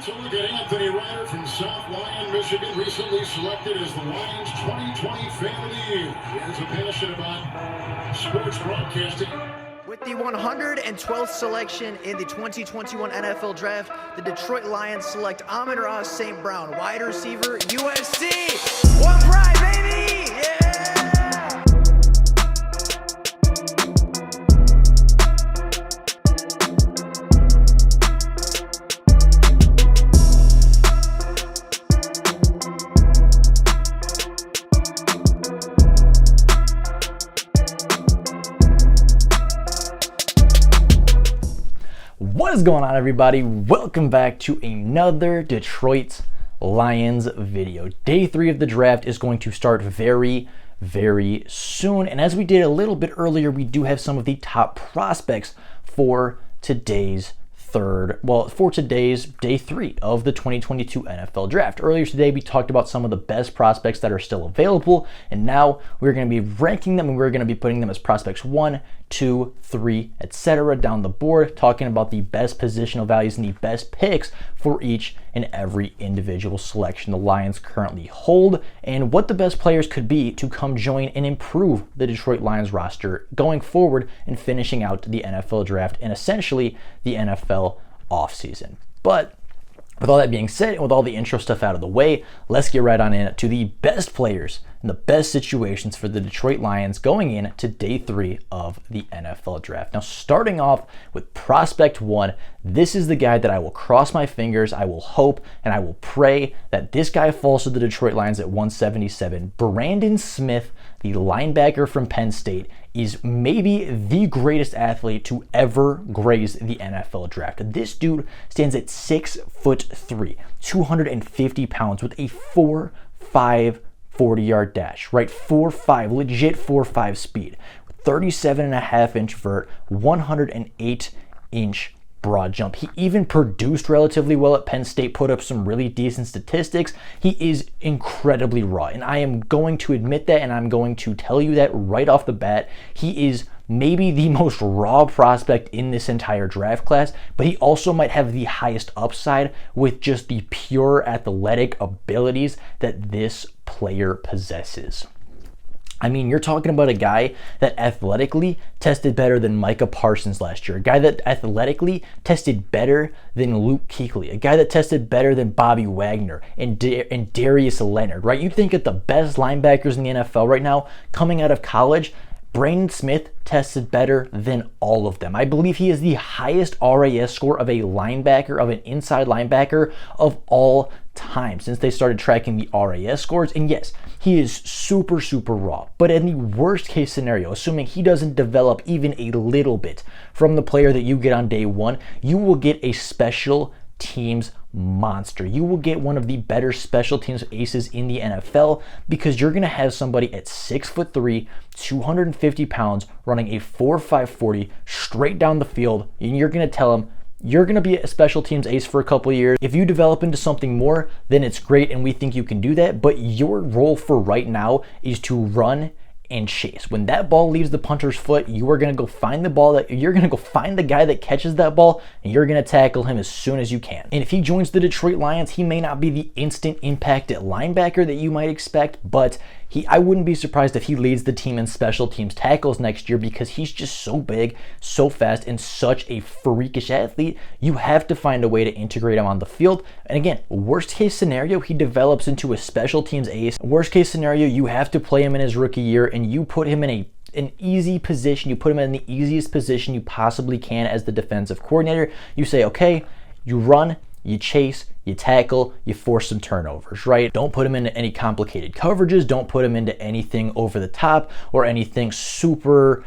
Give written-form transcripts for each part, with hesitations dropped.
So look at Anthony Ryder from South Lyon, Michigan, recently selected as the Lions 2020 Fan of the Year. He has a passion about sports broadcasting. With the 112th selection in the 2021 NFL Draft, the Detroit Lions select Amon-Ra St. Brown, wide receiver, USC. One pride, baby! Yeah! What is going on, everybody? Welcome back to another Detroit Lions video. Day 3 of the draft is going to start very soon, and as we did a little bit earlier, we do have some of the top prospects for today's day 3 of the 2022 NFL Draft. Earlier today, we talked about some of the best prospects that are still available, and now we're going to be ranking them, and we're going to be putting them as prospects 1, 2, 3, etc. down the board, talking about the best positional values and the best picks for each and every individual selection the Lions currently hold, and what the best players could be to come join and improve the Detroit Lions roster going forward and finishing out the NFL Draft and essentially the NFL offseason. But with all that being said, and with all the intro stuff out of the way, let's get right on in to the best players and the best situations for the Detroit Lions going in to day 3 of the NFL Draft. Now, starting off with prospect 1, this is the guy that I will cross my fingers, I will hope, and I will pray that this guy falls to the Detroit Lions at 177. Brandon Smith, the linebacker from Penn State, is maybe the greatest athlete to ever graze the NFL Draft. This dude stands at 6'3", 250 pounds with a 4.5 40-yard dash, right? 4.5, legit 4.5 speed, 37.5-inch vert, 108-inch broad jump. He even produced relatively well at Penn State, put up some really decent statistics. He is incredibly raw, and I am going to admit that, and I'm going to tell you that right off the bat. He is maybe the most raw prospect in this entire draft class, but he also might have the highest upside with just the pure athletic abilities that this player possesses. I mean, you're talking about a guy that athletically tested better than Micah Parsons last year, a guy that athletically tested better than Luke Kuechly, a guy that tested better than Bobby Wagner and Darius Leonard, right? You think of the best linebackers in the NFL right now coming out of college, Brandon Smith tested better than all of them. I believe he is the highest RAS score of a linebacker, of an inside linebacker of all time since they started tracking the RAS scores. And yes, he is super raw. But in the worst case scenario, assuming he doesn't develop even a little bit from the player that you get on day 1, you will get a special teams monster. You will get one of the better special teams aces in the NFL because you're going to have somebody at 6'3", 250 pounds running a 4.5 40 straight down the field, and you're going to tell him you're going to be a special teams ace for a couple of years. If you develop into something more, then it's great, and we think you can do that, but your role for right now is to run and chase. When that ball leaves the punter's foot, you are going to go find the ball, you're going to go find the guy that catches that ball, and you're going to tackle him as soon as you can. And if he joins the Detroit Lions, he may not be the instant impact at linebacker that you might expect, but I wouldn't be surprised if he leads the team in special teams tackles next year because he's just so big, so fast, and such a freakish athlete. You have to find a way to integrate him on the field. And again, worst case scenario, he develops into a special teams ace. Worst case scenario, you have to play him in his rookie year and you put him in an easy position. You put him in the easiest position you possibly can as the defensive coordinator. You say, okay, you run, you chase, you tackle, you force some turnovers, right? Don't put him into any complicated coverages. Don't put him into anything over the top or anything super,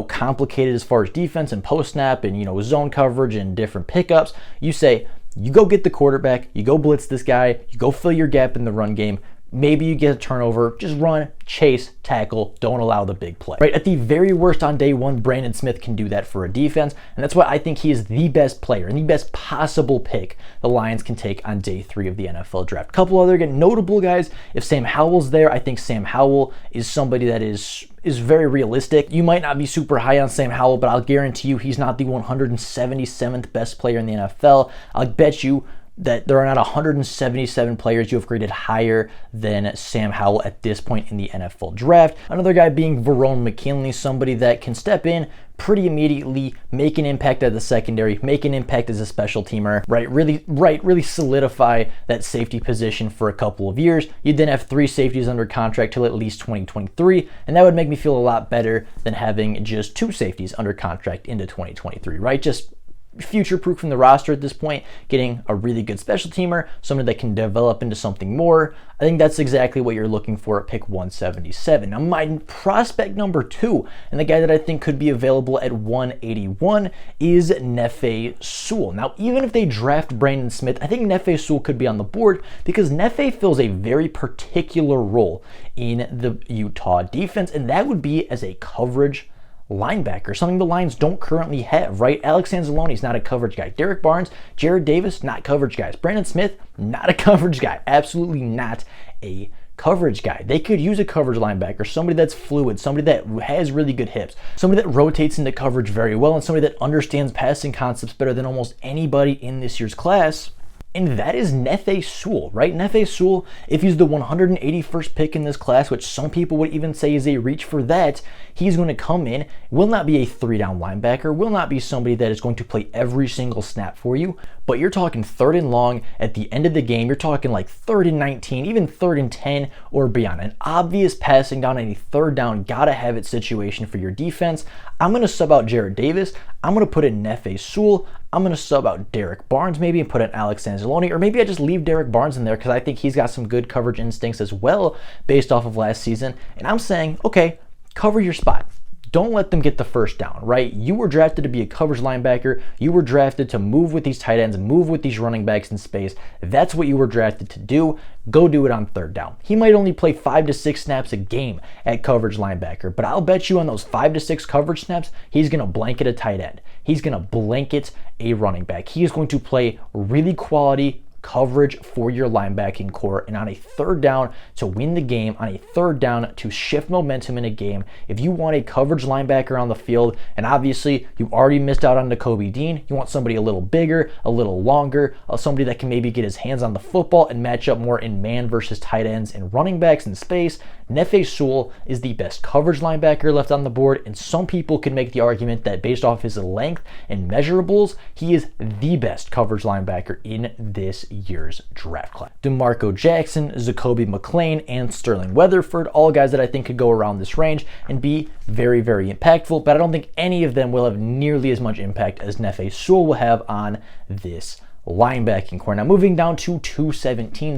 complicated as far as defense and post snap and, zone coverage and different pickups. You say, you go get the quarterback, you go blitz this guy, you go fill your gap in the run game. Maybe you get a turnover, just run, chase, tackle, don't allow the big play. Right, at the very worst on day 1, Brandon Smith can do that for a defense, and that's why I think he is the best player and the best possible pick the Lions can take on day 3 of the NFL Draft. A couple other notable guys, if Sam Howell's there, I think Sam Howell is somebody that is very realistic. You might not be super high on Sam Howell, but I'll guarantee you he's not the 177th best player in the NFL. I'll bet you that there are not 177 players you have graded higher than Sam Howell at this point in the NFL draft. Another guy being Verone McKinley, somebody that can step in pretty immediately, make an impact at the secondary, make an impact as a special teamer, really solidify that safety position for a couple of years. You'd then have 3 safeties under contract till at least 2023, and that would make me feel a lot better than having just 2 safeties under contract into 2023, right? Just future-proof from the roster at this point, getting a really good special teamer, someone that can develop into something more. I think that's exactly what you're looking for at pick 177. Now, my prospect number 2, and the guy that I think could be available at 181, is Nefe Sewell. Now, even if they draft Brandon Smith, I think Nefe Sewell could be on the board because Nefe fills a very particular role in the Utah defense, and that would be as a coverage linebacker, something the Lions don't currently have, right? Alex Anzalone's not a coverage guy. Derek Barnes, Jared Davis, not coverage guys. Brandon Smith, not a coverage guy. Absolutely not a coverage guy. They could use a coverage linebacker, somebody that's fluid, somebody that has really good hips, somebody that rotates into coverage very well, and somebody that understands passing concepts better than almost anybody in this year's class. And that is Nefe Sewell, right? Nefe Sewell, if he's the 181st pick in this class, which some people would even say is a reach for that, he's going to come in, will not be a 3-down linebacker, will not be somebody that is going to play every single snap for you, but you're talking 3rd and long at the end of the game. You're talking like 3rd and 19, even 3rd and 10 or beyond. An obvious passing down, any 3rd down, gotta have it situation for your defense. I'm going to sub out Jared Davis. I'm going to put in Nefe Sewell. I'm going to sub out Derek Barnes maybe and put in Alex Anzalone, or maybe I just leave Derek Barnes in there because I think he's got some good coverage instincts as well based off of last season. And I'm saying, okay, cover your spot. Don't let them get the first down, right? You were drafted to be a coverage linebacker. You were drafted to move with these tight ends, move with these running backs in space. That's what you were drafted to do. Go do it on 3rd down. He might only play 5 to 6 snaps a game at coverage linebacker, but I'll bet you on those 5 to 6 coverage snaps, he's going to blanket a tight end. He's going to blanket a running back. He is going to play really quality coverage for your linebacking core, and on a 3rd down to win the game, on a 3rd down to shift momentum in a game, if you want a coverage linebacker on the field, and obviously you already missed out on Nakobe Dean, you want somebody a little bigger, a little longer, somebody that can maybe get his hands on the football and match up more in man versus tight ends and running backs in space, Nefe Sewell is the best coverage linebacker left on the board, and some people could make the argument that based off his length and measurables, he is the best coverage linebacker in this year's draft class. DeMarco Jackson, Zakoby McClain, and Sterling Weatherford, all guys that I think could go around this range and be very, very impactful, but I don't think any of them will have nearly as much impact as Nefe Sewell will have on this linebacking core. Now moving down to 217,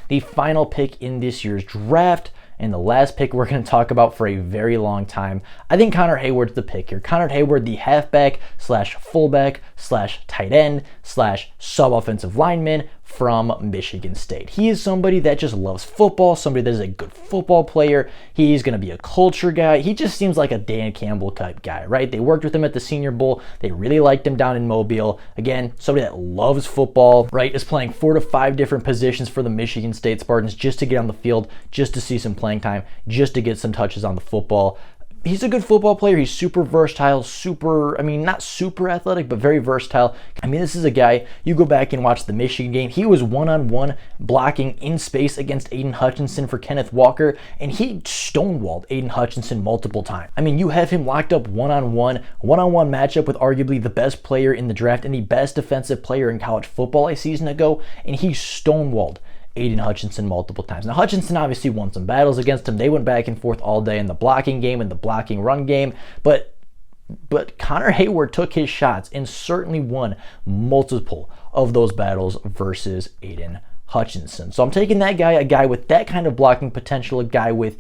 the final pick in this year's draft, and the last pick we're going to talk about for a very long time. I think Connor Hayward's the pick here. Connor Hayward, the halfback slash fullback slash tight end slash sub-offensive lineman from Michigan State. He is somebody that just loves football, somebody that is a good football player. He's going to be a culture guy. He just seems like a Dan Campbell type guy, right? They worked with him at the Senior Bowl. They really liked him down in Mobile. Again, somebody that loves football, right? Is playing 4 to 5 different positions for the Michigan State Spartans just to get on the field, just to see some playing time, just to get some touches on the football. He's a good football player. He's super versatile, not super athletic, but very versatile. This is a guy, you go back and watch the Michigan game, he was one-on-one blocking in space against Aiden Hutchinson for Kenneth Walker, and he stonewalled Aiden Hutchinson multiple times. You have him locked up one-on-one matchup with arguably the best player in the draft and the best defensive player in college football a season ago, and he stonewalled Aiden Hutchinson multiple times. Now, Hutchinson obviously won some battles against him. They went back and forth all day in the blocking game and the blocking run game, but Connor Hayward took his shots and certainly won multiple of those battles versus Aiden Hutchinson. So I'm taking that guy, a guy with that kind of blocking potential, a guy with,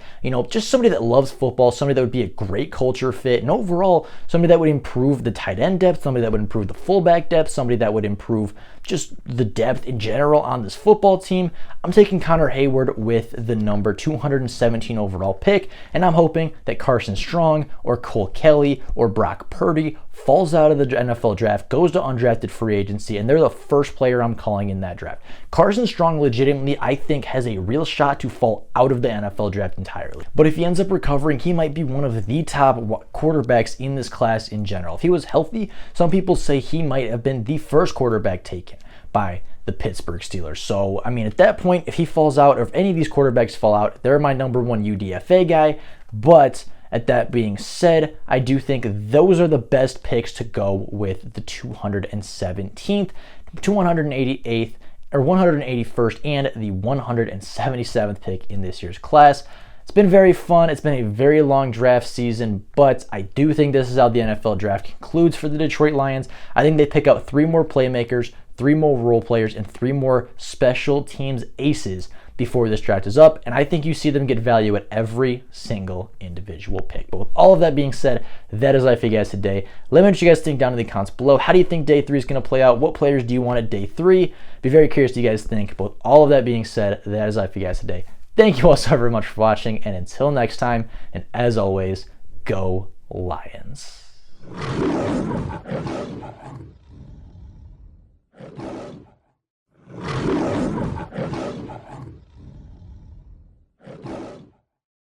just somebody that loves football, somebody that would be a great culture fit, and overall, somebody that would improve the tight end depth, somebody that would improve the fullback depth, somebody that would improve just the depth in general on this football team. I'm taking Connor Hayward with the number 217 overall pick, and I'm hoping that Carson Strong or Cole Kelly or Brock Purdy falls out of the NFL draft, goes to undrafted free agency, and they're the first player I'm calling in that draft. Carson Strong legitimately, I think, has a real shot to fall out of the NFL draft entirely. But if he ends up recovering, he might be one of the top quarterbacks in this class in general. If he was healthy, some people say he might have been the first quarterback taken by the Pittsburgh Steelers. So, I mean, at that point, if he falls out or if any of these quarterbacks fall out, they're my number one UDFA guy. But at that being said, I do think those are the best picks to go with the 217th, 288th, or 181st, and the 177th pick in this year's class. It's been very fun. It's been a very long draft season, but I do think this is how the NFL draft concludes for the Detroit Lions. I think they pick out 3 more playmakers, 3 more role players, and 3 more special teams aces before this draft is up, and I think you see them get value at every single individual pick. But with all of that being said, that is life for you guys today. Let me know what you guys think down in the comments below. How do you think day 3 is going to play out? What players do you want at day 3? Be very curious what you guys think. But with all of that being said, that is life for you guys today. Thank you all so very much for watching, and until next time, and as always, go Lions.